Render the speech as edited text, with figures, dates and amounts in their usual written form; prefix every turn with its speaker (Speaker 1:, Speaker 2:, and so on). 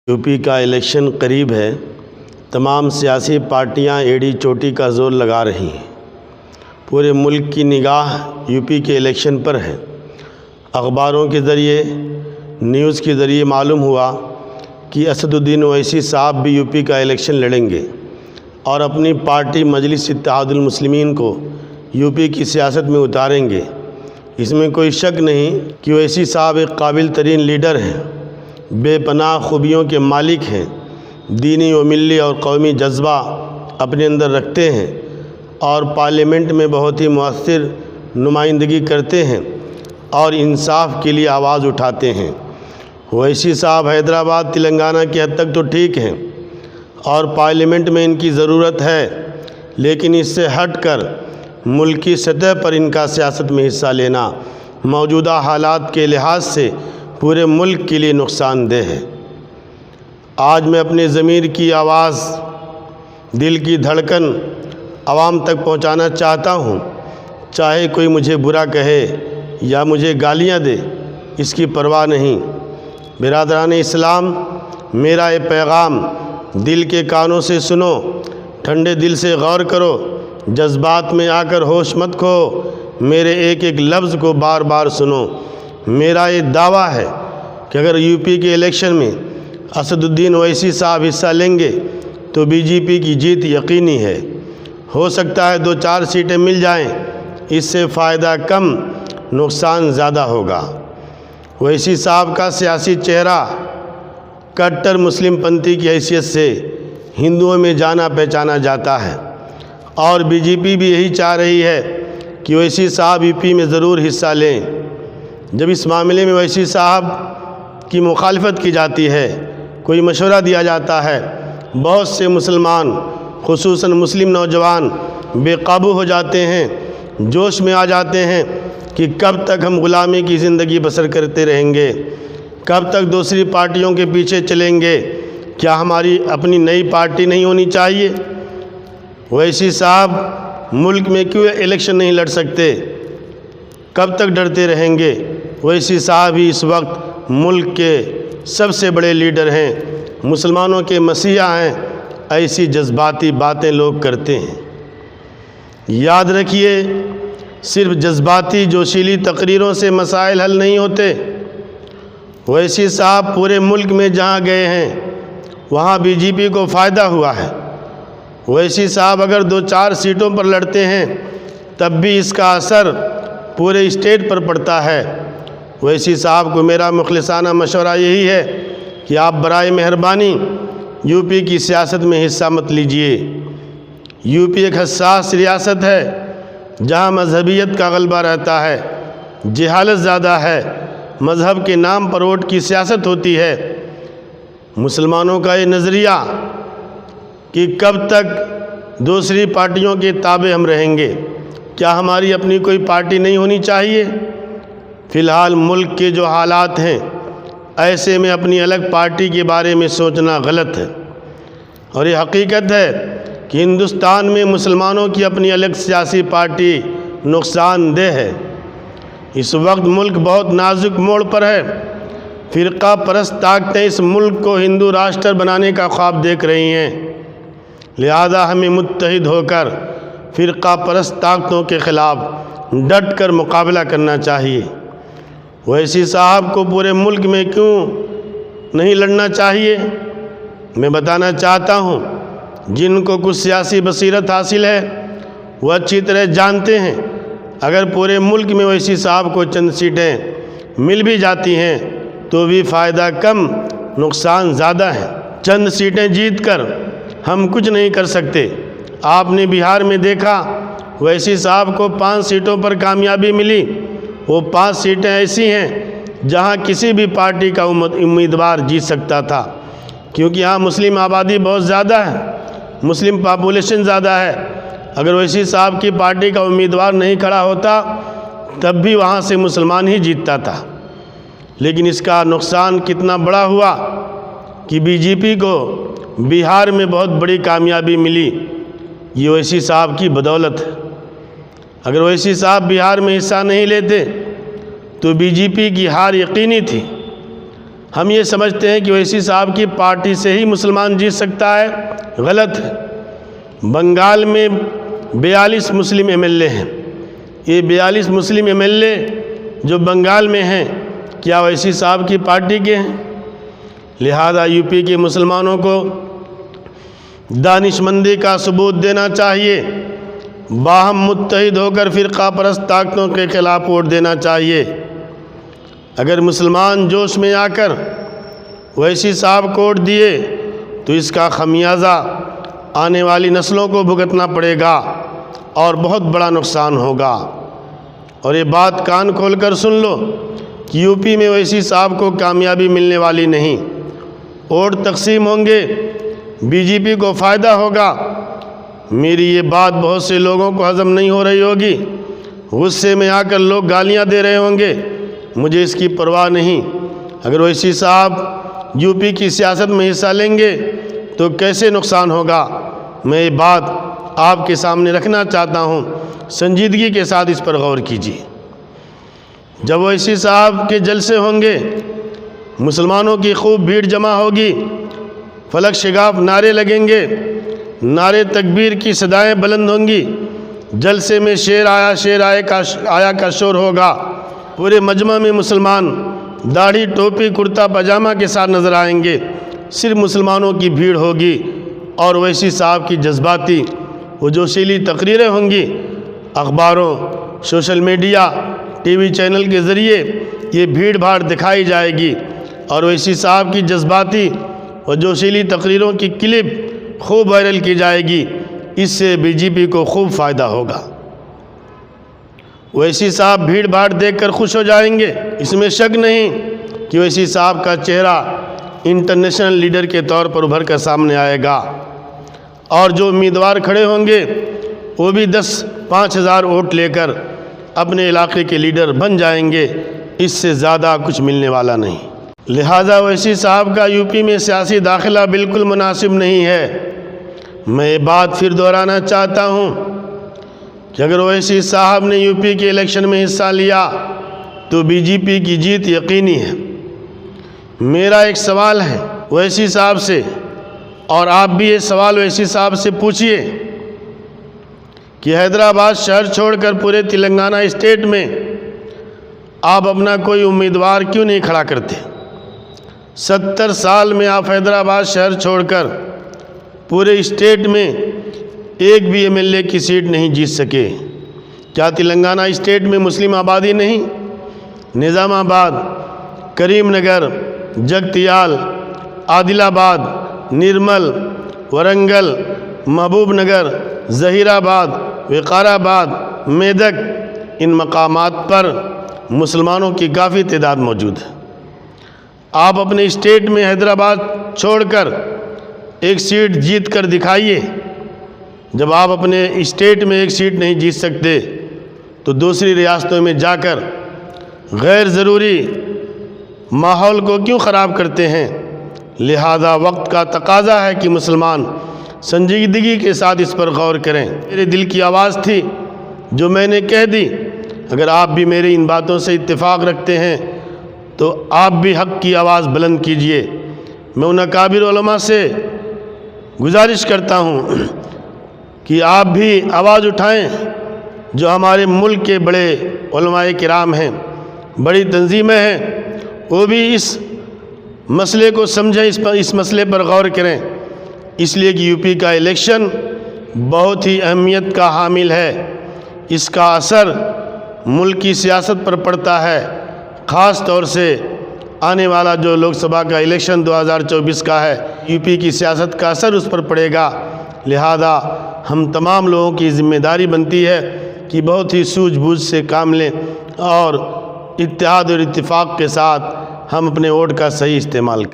Speaker 1: UP का election करीब है। तमाम सियासी पार्टियां एड़ी चोटी का जोर लगा रही हैं। पूरे मुल्क की निगाह यूपी के इलेक्शन पर है। अखबारों के ज़रिए, न्यूज़ के ज़रिए मालूम हुआ कि असदुद्दीन ओवैसी साहब भी यूपी का इलेक्शन लड़ेंगे और अपनी पार्टी मजलिस इत्तेहादुल मुस्लिमीन को यूपी की सियासत में उतारेंगे। इसमें कोई शक नहीं कि ओवैसी साहब एक काबिल तरीन लीडर हैं, बेपनाह खूबियों के मालिक हैं, दीनी व मिली और कौमी जज्बा अपने अंदर रखते हैं और पार्लियामेंट में बहुत ही मुअस्सिर नुमाइंदगी करते हैं और इंसाफ के लिए आवाज़ उठाते हैं। ओवैसी साहब हैदराबाद तेलंगाना की हद तक तो ठीक हैं और पार्लियामेंट में इनकी ज़रूरत है, लेकिन इससे हटकर मुल्की सतह पर इनका सियासत में हिस्सा लेना मौजूदा हालात के लिहाज से पूरे मुल्क के लिए नुकसानदेह है। आज मैं अपने ज़मीर की आवाज़, दिल की धड़कन आवाम तक पहुंचाना चाहता हूं। चाहे कोई मुझे बुरा कहे या मुझे गालियां दे, इसकी परवाह नहीं। बिरादरान इस्लाम, मेरा ये पैगाम दिल के कानों से सुनो, ठंडे दिल से गौर करो, जज्बात में आकर होश मत खो, मेरे एक एक लफ्ज़ को बार बार सुनो। मेरा ये दावा है कि अगर यूपी के इलेक्शन में असदुद्दीन ओवैसी साहब हिस्सा लेंगे तो बीजेपी की जीत यकीनी है। हो सकता है 2-4 सीटें मिल जाएं, इससे फ़ायदा कम नुकसान ज़्यादा होगा। ओवैसी साहब का सियासी चेहरा कट्टर मुस्लिम पंथी की हैसियत से हिंदुओं में जाना पहचाना जाता है और बीजेपी भी यही चाह रही है कि ओवैसी साहब यूपी में ज़रूर हिस्सा लें। जब इस मामले में ओवैसी साहब की मुखालफत की जाती है, कोई मशवरा दिया जाता है, बहुत से मुसलमान खुसूसन मुस्लिम नौजवान बेकाबू हो जाते हैं, जोश में आ जाते हैं कि कब तक हम ग़ुलामी की ज़िंदगी बसर करते रहेंगे, कब तक दूसरी पार्टियों के पीछे चलेंगे, क्या हमारी अपनी नई पार्टी नहीं होनी चाहिए। ओवैसी साहब मुल्क में क्यों इलेक्शन नहीं लड़ सकते, कब तक डरते रहेंगे। ओवैसी साहब ही इस वक्त मुल्क के सबसे बड़े लीडर हैं, मुसलमानों के मसीहा हैं। ऐसी जज्बाती बातें लोग करते हैं। याद रखिए, सिर्फ जज्बाती जोशीली तकरीरों से मसाइल हल नहीं होते। ओवैसी साहब पूरे मुल्क में जहाँ गए हैं वहाँ बीजेपी को फ़ायदा हुआ है। ओवैसी साहब अगर 2-4 सीटों पर लड़ते हैं तब भी इसका असर पूरे स्टेट पर पड़ता है। ओवैसी साहब को मेरा मुखलिसाना मशवरा यही है कि आप बराए मेहरबानी यूपी की सियासत में हिस्सा मत लीजिए। यूपी एक हसास रियासत है जहां मजहबियत का गलबा रहता है, जहालत ज़्यादा है, मज़हब के नाम पर वोट की सियासत होती है। मुसलमानों का ये नज़रिया कि कब तक दूसरी पार्टियों के ताबे हम रहेंगे, क्या हमारी अपनी कोई पार्टी नहीं होनी चाहिए। फ़िलहाल मुल्क के जो हालात हैं, ऐसे में अपनी अलग पार्टी के बारे में सोचना गलत है और ये हकीकत है कि हिंदुस्तान में मुसलमानों की अपनी अलग सियासी पार्टी नुकसानदेह है। इस वक्त मुल्क बहुत नाजुक मोड़ पर है। फ़िरका परस्त ताकतें इस मुल्क को हिंदू राष्ट्र बनाने का ख्वाब देख रही हैं, लिहाजा हमें मुत्तहिद होकर फ़िरका परस्त ताकतों के ख़िलाफ़ डट कर मुकाबला करना चाहिए। ओवैसी साहब को पूरे मुल्क में क्यों नहीं लड़ना चाहिए, मैं बताना चाहता हूँ। जिनको कुछ सियासी बसीरत हासिल है वो अच्छी तरह जानते हैं, अगर पूरे मुल्क में ओवैसी साहब को चंद सीटें मिल भी जाती हैं तो भी फ़ायदा कम नुकसान ज़्यादा है। चंद सीटें जीत कर हम कुछ नहीं कर सकते। आपने बिहार में देखा, ओवैसी साहब को 5 सीटों पर कामयाबी मिली। वो 5 सीटें ऐसी हैं जहां किसी भी पार्टी का उम्मीदवार जीत सकता था, क्योंकि यहाँ मुस्लिम आबादी बहुत ज़्यादा है, मुस्लिम पॉपुलेशन ज़्यादा है। अगर ओवैसी साहब की पार्टी का उम्मीदवार नहीं खड़ा होता तब भी वहाँ से मुसलमान ही जीतता था। लेकिन इसका नुकसान कितना बड़ा हुआ कि बीजेपी को बिहार में बहुत बड़ी कामयाबी मिली। ये ओवैसी साहब की बदौलत है। अगर ओवैसी साहब बिहार में हिस्सा नहीं लेते तो बीजेपी की हार यकीनी थी। ہم یہ سمجھتے ہیں کہ اویسی صاحب کی پارٹی سے ہی مسلمان جیت سکتا ہے، غلط ہے۔ بنگال میں 42 مسلم ایم ایل اے ہیں۔ یہ 42 مسلم ایم ایل اے جو بنگال میں ہیں، کیا اویسی صاحب کی پارٹی کے ہیں؟ لہذا یو پی کے مسلمانوں کو دانش مندی کا ثبوت دینا چاہیے، باہم متحد ہو کر فرقہ پرست طاقتوں کے خلاف ووٹ دینا چاہیے۔ اگر مسلمان جوش میں آ کر اویسی صاحب کو ووٹ دیے تو اس کا خمیازہ آنے والی نسلوں کو بھگتنا پڑے گا اور بہت بڑا نقصان ہوگا۔ اور یہ بات کان کھول کر سن لو کہ یو پی میں اویسی صاحب کو کامیابی ملنے والی نہیں۔ ووٹ تقسیم ہوں گے، بی جے پی کو فائدہ ہوگا۔ میری یہ بات بہت سے لوگوں کو ہضم نہیں ہو رہی ہوگی، غصے میں آ کر لوگ گالیاں دے رہے ہوں گے، مجھے اس کی پرواہ نہیں۔ اگر اویسی صاحب یو پی کی سیاست میں حصہ لیں گے تو کیسے نقصان ہوگا، میں یہ بات آپ کے سامنے رکھنا چاہتا ہوں، سنجیدگی کے ساتھ اس پر غور کیجیے۔ جب اویسی صاحب کے جلسے ہوں گے، مسلمانوں کی خوب بھیڑ جمع ہوگی، فلک شگاف نعرے لگیں گے، نعرے تکبیر کی صدائیں بلند ہوں گی، جلسے میں شیر آیا کا شور ہوگا، پورے مجمع میں مسلمان داڑھی ٹوپی کرتا پاجامہ کے ساتھ نظر آئیں گے، صرف مسلمانوں کی بھیڑ ہوگی اور اویسی صاحب کی جذباتی و جوشیلی تقریریں ہوں گی۔ اخباروں، social media, T V channel کے ذریعے یہ بھیڑ بھاڑ دکھائی جائے گی اور اویسی صاحب کی جذباتی و جوشیلی تقریروں کی کلپ خوب وائرل کی جائے گی، اس سے بی جے پی کو خوب فائدہ ہوگا۔ اویسی صاحب بھیڑ بھاڑ دیکھ کر خوش ہو جائیں گے، اس میں شک نہیں کہ اویسی صاحب کا چہرہ انٹرنیشنل لیڈر کے طور پر ابھر کر سامنے آئے گا، اور جو امیدوار کھڑے ہوں گے وہ بھی 5,000 ووٹ لے کر اپنے علاقے کے لیڈر بن جائیں گے، اس سے زیادہ کچھ ملنے والا نہیں۔ لہٰذا اویسی صاحب کا یو پی میں سیاسی داخلہ بالکل مناسب نہیں ہے۔ میں یہ بات پھر دہرانا چاہتا ہوں کہ اگر اویسی صاحب نے یو پی کے الیکشن میں حصہ لیا تو بی جے پی کی جیت یقینی ہے۔ میرا ایک سوال ہے اویسی صاحب سے، اور آپ بھی یہ سوال اویسی صاحب سے پوچھئے کہ حیدرآباد شہر چھوڑ کر پورے تلنگانہ اسٹیٹ میں آپ اپنا کوئی امیدوار کیوں نہیں کھڑا کرتے؟ 70 سال میں آپ حیدرآباد شہر چھوڑ کر پورے اسٹیٹ میں ایک بھی ایم ایل اے کی سیٹ نہیں جیت سکے۔ کیا تلنگانہ اسٹیٹ میں مسلم آبادی نہیں؟ نظام آباد، کریم نگر، جگتیال، عادل آباد، نرمل، ورنگل، محبوب نگر، ظہیر آباد، وقار آباد، میدک، ان مقامات پر مسلمانوں کی کافی تعداد موجود ہے۔ آپ اپنے اسٹیٹ میں حیدرآباد چھوڑ کر ایک سیٹ جیت کر دکھائیے۔ جب آپ اپنے اسٹیٹ میں ایک سیٹ نہیں جیت سکتے تو دوسری ریاستوں میں جا کر غیر ضروری ماحول کو کیوں خراب کرتے ہیں؟ لہذا وقت کا تقاضا ہے کہ مسلمان سنجیدگی کے ساتھ اس پر غور کریں۔ میرے دل کی آواز تھی جو میں نے کہہ دی۔ اگر آپ بھی میری ان باتوں سے اتفاق رکھتے ہیں تو آپ بھی حق کی آواز بلند کیجئے۔ میں ان اکابر علماء سے گزارش کرتا ہوں کہ آپ بھی آواز اٹھائیں جو ہمارے ملک کے بڑے علماء کرام ہیں، بڑی تنظیمیں ہیں، وہ بھی اس مسئلے کو سمجھیں، اس مسئلے پر غور کریں، اس لیے کہ یو پی کا الیکشن بہت ہی اہمیت کا حامل ہے۔ اس کا اثر ملک کی سیاست پر پڑتا ہے، خاص طور سے آنے والا جو لوک سبھا کا الیکشن 2024 کا ہے، یو پی کی سیاست کا اثر اس پر پڑے گا۔ لہذا ہم تمام لوگوں کی ذمہ داری بنتی ہے کہ بہت ہی سوجھ بوجھ سے کام لیں اور اتحاد اور اتفاق کے ساتھ ہم اپنے ووٹ کا صحیح استعمال کریں۔